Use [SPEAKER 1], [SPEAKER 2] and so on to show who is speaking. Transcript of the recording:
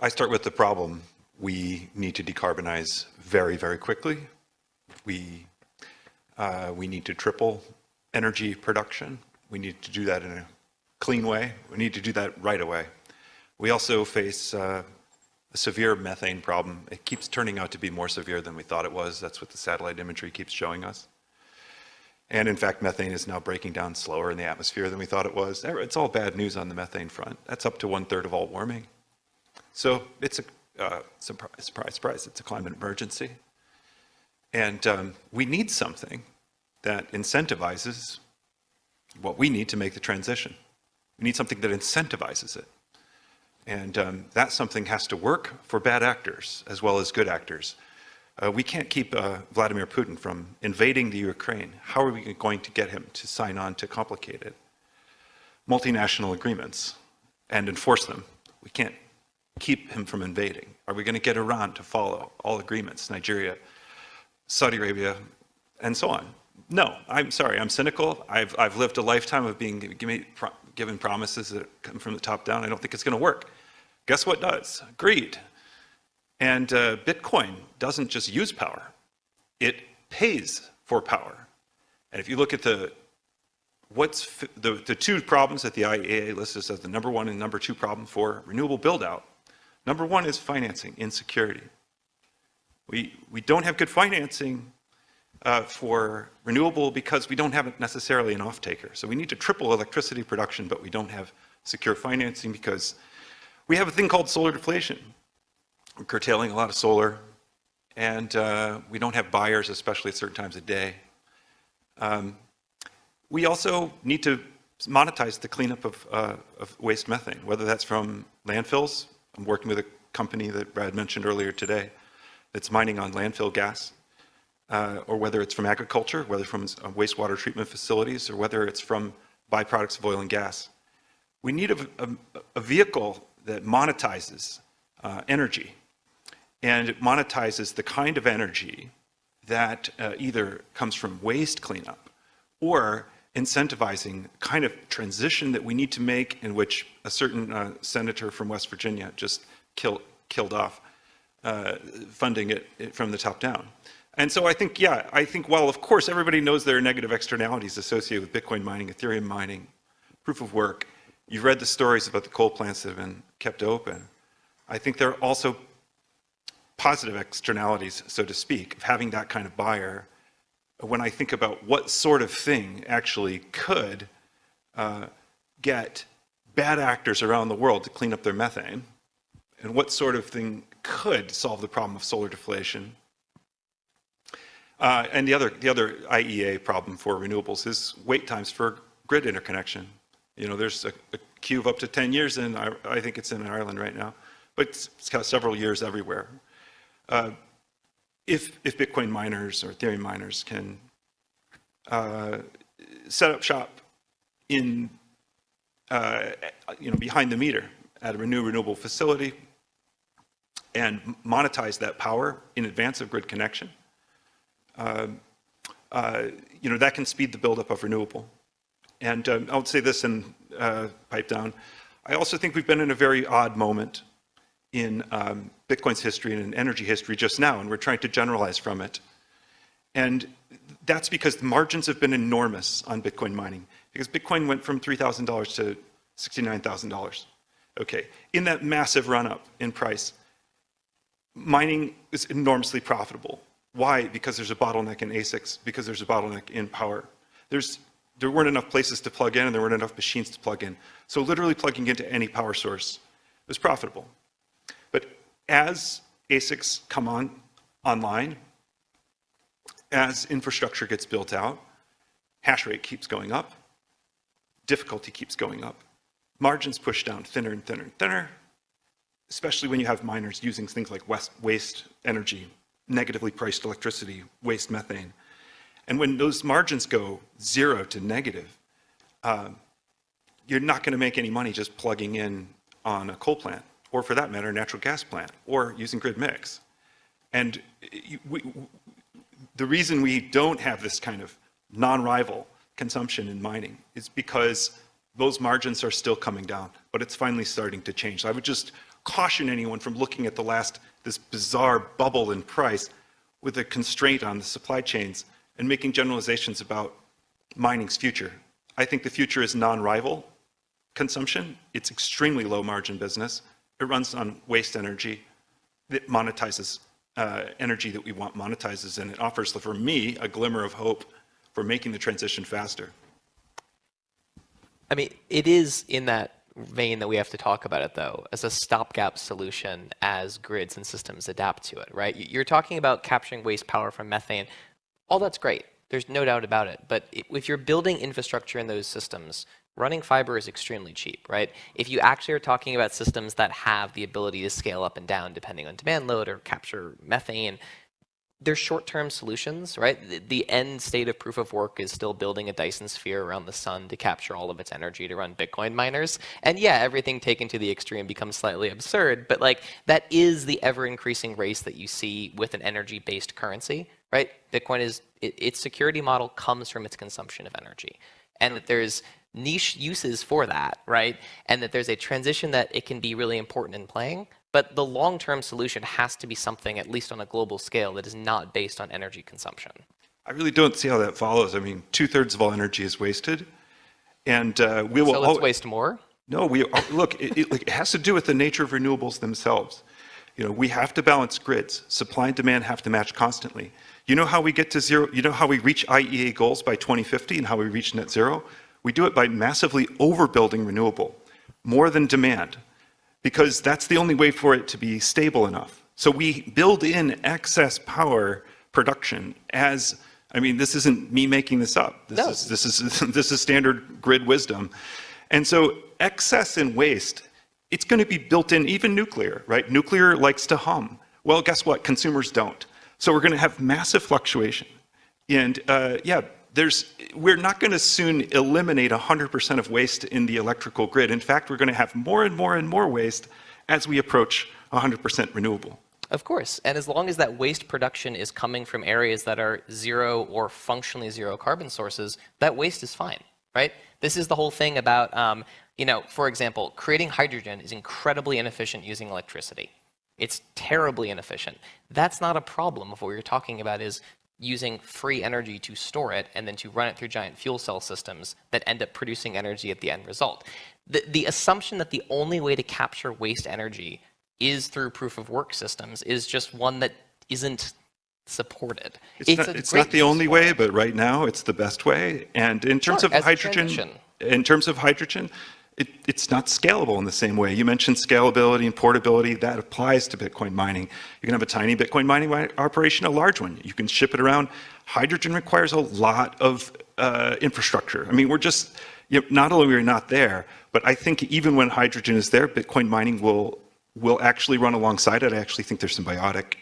[SPEAKER 1] I start with the problem. We need to decarbonize very, very quickly. We need to triple energy production. We need to do that in a clean way. We need to do that right away. We also face a severe methane problem. It keeps turning out to be more severe than we thought it was. That's what the satellite imagery keeps showing us. And in fact, methane is now breaking down slower in the atmosphere than we thought it was. It's all bad news on the methane front. That's up to 1/3 of all warming. So it's a surprise, surprise, it's a climate emergency. And we need something that incentivizes what we need to make the transition. We need something that incentivizes it. And that something has to work for bad actors as well as good actors. We can't keep Vladimir Putin from invading the Ukraine. How are we going to get him to sign on to complicated multinational agreements and enforce them? We can't keep him from invading. Are we going to get Iran to follow all agreements, Nigeria, Saudi Arabia, and so on? No, I'm sorry, I'm cynical. I've lived a lifetime of being given promises that come from the top down. I don't think it's going to work. Guess what does? Greed. And Bitcoin doesn't just use power, it pays for power. And if you look at the two problems that the IEA lists as the number one and number two problem for renewable build-out, number one is financing insecurity. We don't have good financing for renewable because we don't have necessarily an off-taker. So we need to triple electricity production, but we don't have secure financing because we have a thing called solar deflation. We're curtailing a lot of solar, and we don't have buyers, especially at certain times of day. We also need to monetize the cleanup of waste methane, whether that's from landfills. I'm working with a company that Brad mentioned earlier today that's mining on landfill gas, or whether it's from agriculture, whether from wastewater treatment facilities, or whether it's from byproducts of oil and gas. We need a vehicle that monetizes energy. And it monetizes the kind of energy that either comes from waste cleanup or incentivizing kind of transition that we need to make, in which a certain senator from West Virginia just killed off, funding it from the top down. And so I think, yeah, while of course everybody knows there are negative externalities associated with Bitcoin mining, Ethereum mining, proof of work, you've read the stories about the coal plants that have been kept open. I think there are also positive externalities, so to speak, of having that kind of buyer. When I think about what sort of thing actually could get bad actors around the world to clean up their methane, and what sort of thing could solve the problem of solar deflation. And the other IEA problem for renewables is wait times for grid interconnection. You know, there's a queue of up to 10 years, and I think it's in Ireland right now, but it's got several years everywhere. If Bitcoin miners or Ethereum miners can set up shop in, behind the meter at a renewable facility and monetize that power in advance of grid connection, that can speed the buildup of renewable. And I would say this and pipe down. I also think we've been in a very odd moment in Bitcoin's history and in energy history just now, and we're trying to generalize from it. And that's because the margins have been enormous on Bitcoin mining, because Bitcoin went from $3,000 to $69,000. Okay, in that massive run-up in price, mining is enormously profitable. Why? Because there's a bottleneck in ASICs, because there's a bottleneck in power. There weren't enough places to plug in, and there weren't enough machines to plug in. So literally plugging into any power source was profitable. But as ASICs come online, as infrastructure gets built out, hash rate keeps going up, difficulty keeps going up, margins push down thinner and thinner and thinner, especially when you have miners using things like waste energy, negatively priced electricity, waste methane. And when those margins go zero to negative, you're not going to make any money just plugging in on a coal plant, or for that matter, a natural gas plant, or using grid mix. And the reason we don't have this kind of non-rival consumption in mining is because those margins are still coming down, but it's finally starting to change. So I would just caution anyone from looking at this bizarre bubble in price with a constraint on the supply chains and making generalizations about mining's future. I think the future is non-rival consumption. It's extremely low margin business. It runs on waste energy that monetizes energy that we want monetizes, and it offers, for me, a glimmer of hope for making the transition faster.
[SPEAKER 2] I mean, it is in that vein that we have to talk about it, though, as a stopgap solution as grids and systems adapt to it, right? You're talking about capturing waste power from methane. All that's great. There's no doubt about it. But if you're building infrastructure in those systems, running fiber is extremely cheap, right? If you actually are talking about systems that have the ability to scale up and down depending on demand load or capture methane, they're short-term solutions, right? The end state of proof of work is still building a Dyson sphere around the sun to capture all of its energy to run Bitcoin miners. And yeah, everything taken to the extreme becomes slightly absurd, but like that is the ever-increasing race that you see with an energy-based currency, right? Bitcoin is, its security model comes from its consumption of energy. And that there's niche uses for that, right? And that there's a transition that it can be really important in playing. But the long-term solution has to be something, at least on a global scale, that is not based on energy consumption. I
[SPEAKER 1] really don't see how that follows. I mean, 2/3 of all energy is wasted, and we will.
[SPEAKER 2] So let's waste more?
[SPEAKER 1] No, look. It has to do with the nature of renewables themselves. You know, we have to balance grids. Supply and demand have to match constantly. You know how we get to zero? You know how we reach IEA goals by 2050 and how we reach net zero? We do it by massively overbuilding renewable, more than demand, because that's the only way for it to be stable enough. So we build in excess power production as, I mean, this isn't me making this up. This is standard grid wisdom. And so excess and waste, it's going to be built in, even nuclear, right? Nuclear likes to hum. Well, guess what? Consumers don't. So we're going to have massive fluctuation. And yeah, we're not going to soon eliminate 100% of waste in the electrical grid. In fact, we're going to have more and more and more waste as we approach 100% renewable.
[SPEAKER 2] Of course, and as long as that waste production is coming from areas that are zero or functionally zero carbon sources, that waste is fine, right? This is the whole thing about, you know, for example, creating hydrogen is incredibly inefficient using electricity. It's terribly inefficient. That's not a problem if what you're talking about is using free energy to store it and then to run it through giant fuel cell systems that end up producing energy at the end result. The assumption that the only way to capture waste energy is through proof of work systems is just one that isn't supported.
[SPEAKER 1] It's not the only way, but right now it's the best way. And in terms of hydrogen, it's not scalable in the same way. You mentioned scalability and portability. That applies to Bitcoin mining. You can have a tiny Bitcoin mining operation, a large one. You can ship it around. Hydrogen requires a lot of infrastructure. I mean, we're just, not only are we not there, but I think even when hydrogen is there, Bitcoin mining will actually run alongside it. I actually think they're symbiotic.